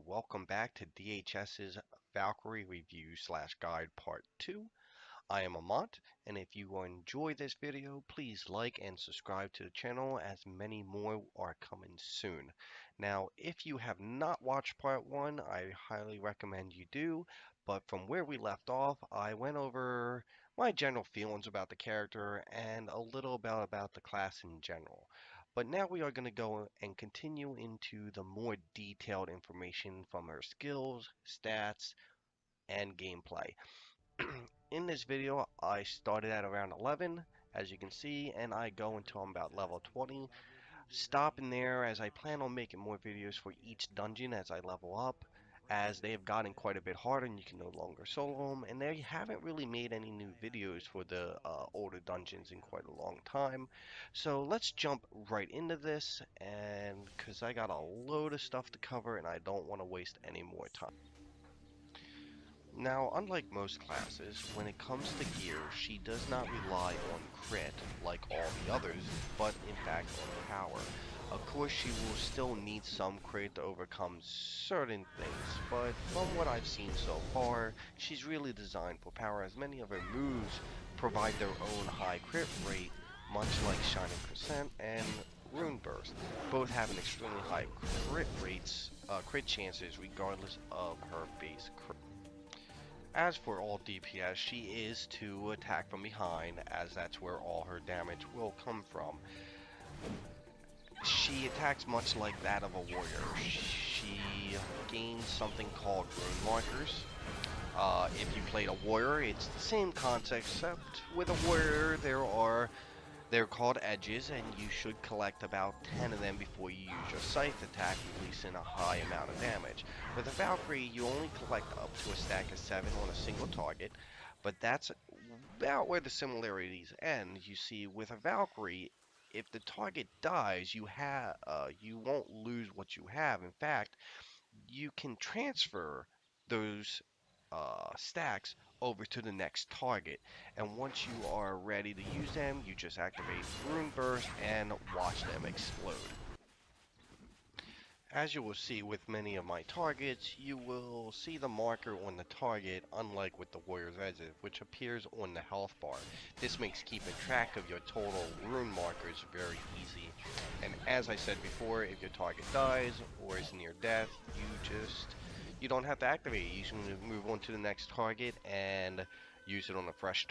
welcome back to DHS's Valkyrie Review slash Guide Part 2. I am Amont, and if you enjoy this video, please like and subscribe to the channel as many more are coming soon. Now, if you have not watched Part 1, I highly recommend you do, but from where we left off, I went over my general feelings about the character and a little about the class in general. But now we are going to go and continue into the more detailed information from her skills, stats, and gameplay. In this video, I started at around 11, as you can see, and I go until I'm about level 20. Stopping there as I plan on making more videos for each dungeon as I level up, as they have gotten quite a bit harder and you can no longer solo them, and they haven't really made any new videos for the older dungeons in quite a long time. So let's jump right into this, and because I got a load of stuff to cover and I don't want to waste any more time. Now, unlike most classes, when it comes to gear, she does not rely on crit like all the others, but in fact on power. Of course, she will still need some crit to overcome certain things, but from what I've seen so far, she's really designed for power, as many of her moves provide their own high crit rate, much like Shining Crescent and Rune Burst. Both have an extremely high crit chances regardless of her base crit. As for all DPS, she is to attack from behind, as that's where all her damage will come from. She attacks much like that of a warrior. She gains something called rune markers. If you played a warrior, it's the same concept, except with a warrior they're called edges, and you should collect about 10 of them before you use your scythe attack, releasing a high amount of damage. With a Valkyrie, you only collect up to a stack of 7 on a single target, but that's about where the similarities end. You see, with a Valkyrie, if the target dies, you won't lose what you have. In fact, you can transfer those stacks over to the next target, and once you are ready to use them, you just activate Rune Burst and watch them explode. As you will see with many of my targets, you will see the marker on the target, unlike with the Warrior's Edges, which appears on the health bar. This makes keeping track of your total rune markers very easy. And as I said before, if your target dies or is near death, you don't have to activate it. You can move on to the next target and use it on a fresh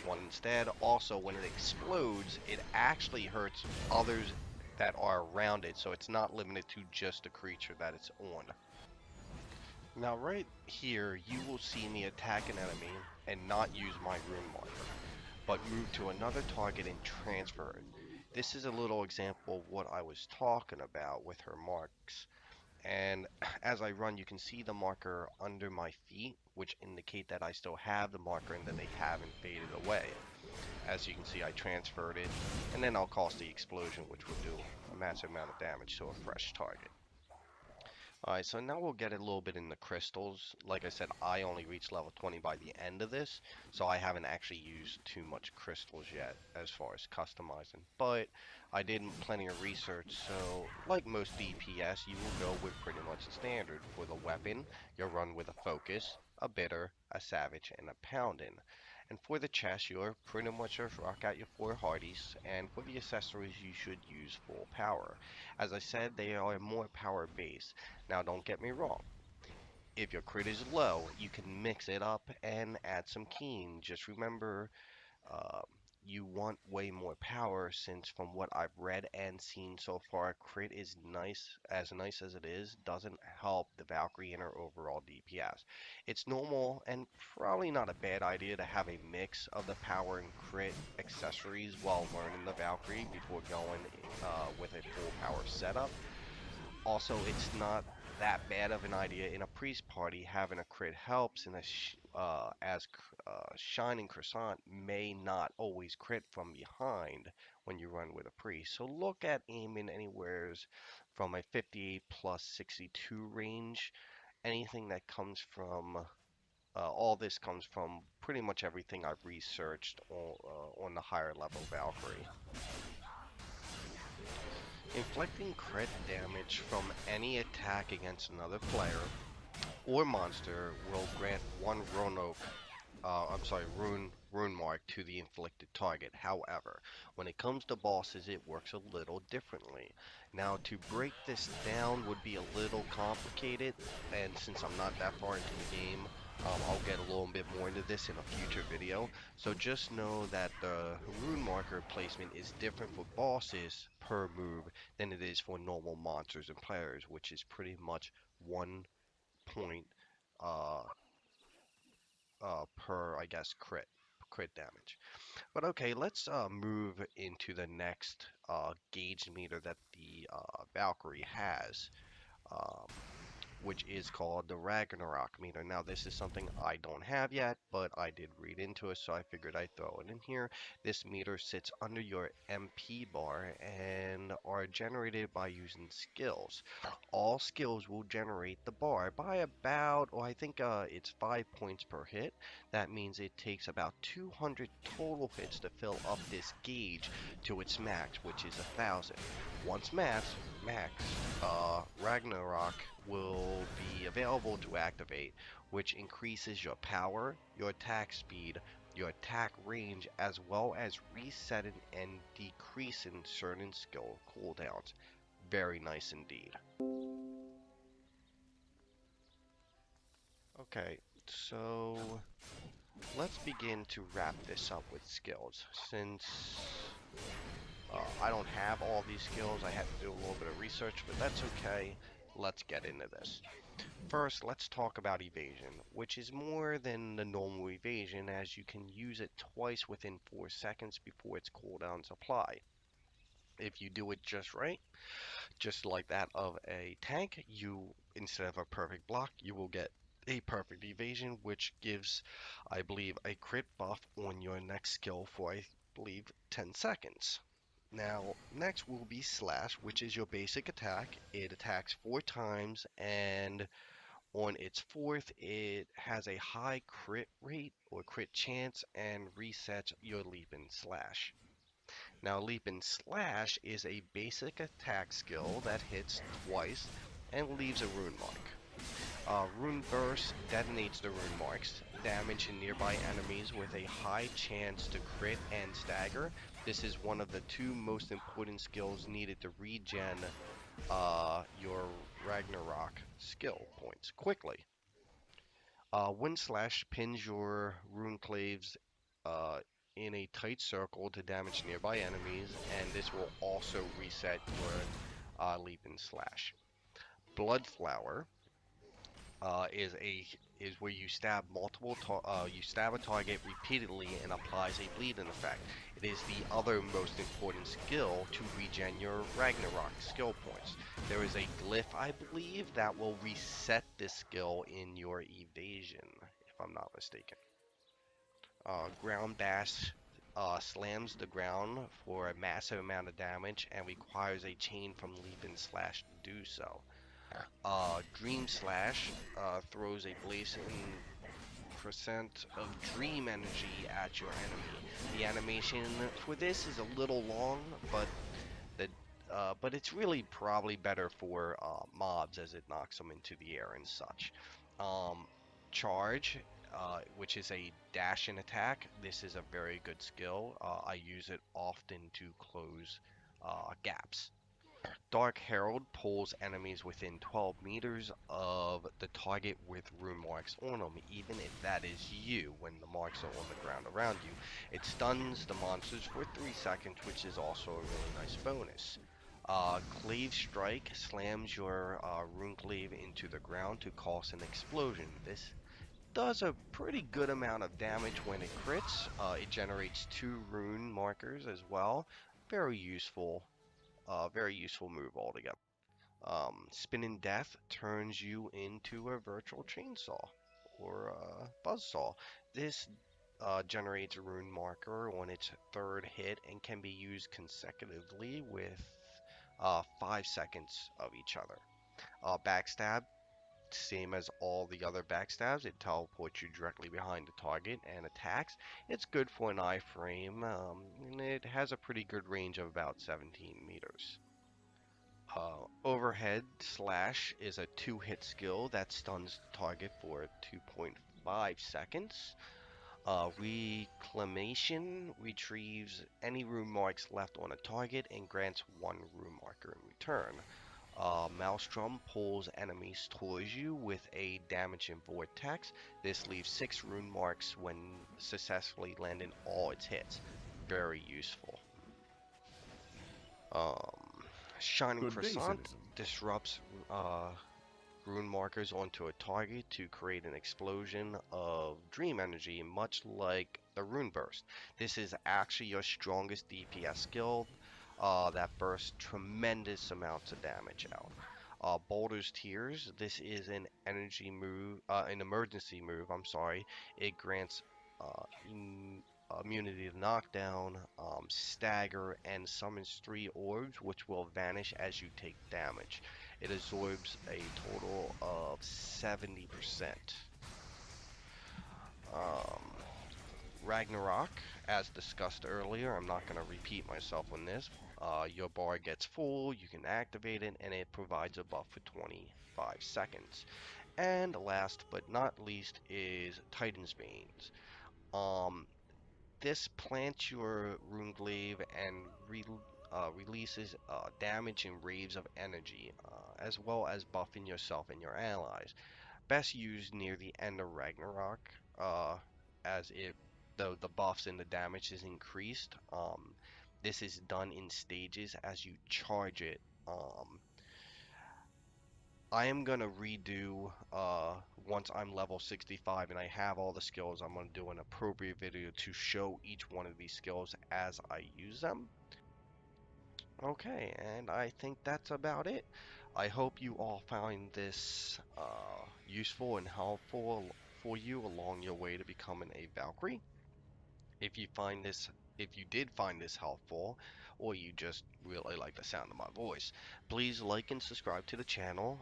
one instead. Also, when it explodes, it actually hurts others that are around it, so it's not limited to just the creature that it's on. Now right here, you will see me attack an enemy and not use my rune marker, but move to another target and transfer it. This is a little example of what I was talking about with her marks. And as I run, you can see the marker under my feet, which indicate that I still have the marker and that they haven't faded away. As you can see, I transferred it, and then I'll cause the explosion, which will do a massive amount of damage to a fresh target. Alright, so now we'll get a little bit in the crystals. Like I said, I only reached level 20 by the end of this, so I haven't actually used too much crystals yet as far as customizing. But I did plenty of research, so like most DPS, you will go with pretty much the standard. For the weapon, you'll run with a focus, a bitter, a savage, and a poundin'. And for the chest, you're pretty much just rock out your 4 hardies, and for the accessories, you should use full power. As I said, they are more power based. Now don't get me wrong, if your crit is low, you can mix it up and add some keen. Just remember, uh, you want way more power, since from what I've read and seen so far, crit is nice as it is, doesn't help the Valkyrie in her overall DPS. It's normal and probably not a bad idea to have a mix of the power and crit accessories while learning the Valkyrie before going with a full power setup. Also, it's not that bad of an idea in a priest party. Having a crit helps, and Shining Crescent may not always crit from behind when you run with a priest. So look at aiming anywheres from a 58 plus 62 range. Anything that comes from all this comes from pretty much everything I've researched on the higher level Valkyrie. Inflicting crit damage from any attack against another player or monster will grant one rune mark to the inflicted target. However, when it comes to bosses, it works a little differently. Now, to break this down would be a little complicated, and since I'm not that far into the game, I'll get a little bit more into this in a future video. So just know that the rune marker placement is different for bosses per move than it is for normal monsters and players, which is pretty much 1 point uh, per, I guess, crit damage. But okay, let's move into the next gauge meter that the Valkyrie has. Um, which is called the Ragnarok Meter. Now, this is something I don't have yet, but I did read into it, so I figured I'd throw it in here. This meter sits under your MP bar and are generated by using skills. All skills will generate the bar by about, I think it's 5 points per hit. That means it takes about 200 total hits to fill up this gauge to its max, which is 1,000. Once max, Ragnarok will be available to activate, which increases your power, your attack speed, your attack range, as well as resetting and decreasing certain skill cooldowns. Very nice indeed. Okay, so let's begin to wrap this up with skills. Since I don't have all these skills, I had to do a little bit of research, but that's okay. Let's get into this. First, let's talk about evasion, which is more than the normal evasion as you can use it twice within 4 seconds before its cooldowns apply. If you do it just right, just like that of a tank, instead of a perfect block, you will get a perfect evasion, which gives, I believe, a crit buff on your next skill for, I believe, 10 seconds. Now, next will be Slash, which is your basic attack. It attacks 4 times, and on its fourth, it has a high crit rate or crit chance and resets your Leap and Slash. Now, Leap and Slash is a basic attack skill that hits twice and leaves a rune mark. Rune Burst detonates the rune marks, damaging nearby enemies with a high chance to crit and stagger. This is one of the 2 most important skills needed to regen your Ragnarok skill points quickly. Wind Slash pins your rune claves uh, in a tight circle to damage nearby enemies, and this will also reset your Leap and Slash. Blood Flower is where you stab you stab a target repeatedly and applies a bleeding effect. It is the other most important skill to regen your Ragnarok skill points. There is a glyph, I believe, that will reset this skill in your evasion, if I'm not mistaken. Ground Bash slams the ground for a massive amount of damage and requires a chain from Leap and Slash to do so. Dream Slash throws a blazing percent of dream energy at your enemy. The animation for this is a little long, but it's really probably better for mobs as it knocks them into the air and such. Charge, which is a dash and attack. This is a very good skill. I use it often to close gaps. Dark Herald pulls enemies within 12 meters of the target with rune marks on them, even if that is you when the marks are on the ground around you. It stuns the monsters for 3 seconds, which is also a really nice bonus. Cleave Strike slams your rune cleave into the ground to cause an explosion. This does a pretty good amount of damage when it crits. It generates 2 rune markers as well. Very useful move altogether. Spinning Death turns you into a virtual chainsaw or a buzzsaw. This generates a rune marker on its 3rd hit and can be used consecutively with 5 seconds of each other. Backstab, same as all the other backstabs, it teleports you directly behind the target and attacks. It's good for an iframe, and it has a pretty good range of about 17 meters. Overhead Slash is a two-hit skill that stuns the target for 2.5 seconds. Reclamation retrieves any rune marks left on a target and grants one rune marker in return. Maelstrom pulls enemies towards you with a damaging vortex. This leaves 6 rune marks when successfully landing all its hits. Very useful. Um, Shining Good day, Croissant citizen. disrupts rune markers onto a target to create an explosion of dream energy, much like the rune burst. This is actually your strongest DPS skill that bursts tremendous amounts of damage out. Boulder's Tears. This is an energy move, an emergency move. I'm sorry. It grants immunity to knockdown, stagger, and summons 3 orbs, which will vanish as you take damage. It absorbs a total of 70%. Um, Ragnarok, as discussed earlier, I'm not going to repeat myself on this. Your bar gets full, you can activate it, and it provides a buff for 25 seconds. And last but not least is Titan's Veins. Um, this plants your rune glaive and releases damage and waves of energy, as well as buffing yourself and your allies. Best used near the end of Ragnarok, as the buffs and the damage is increased. This is done in stages as you charge it. I am gonna redo once I'm level 65 and I have all the skills. I'm gonna do an appropriate video to show each one of these skills as I use them. Okay, and I think that's about it. I hope you all find this useful and helpful for you along your way to becoming a Valkyrie. If you find this, if you did find this helpful, or you just really like the sound of my voice, please like and subscribe to the channel.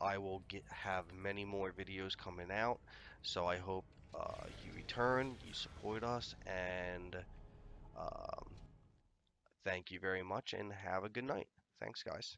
I will have many more videos coming out, so I hope you return, you support us, and um, thank you very much, and have a good night. Thanks, guys.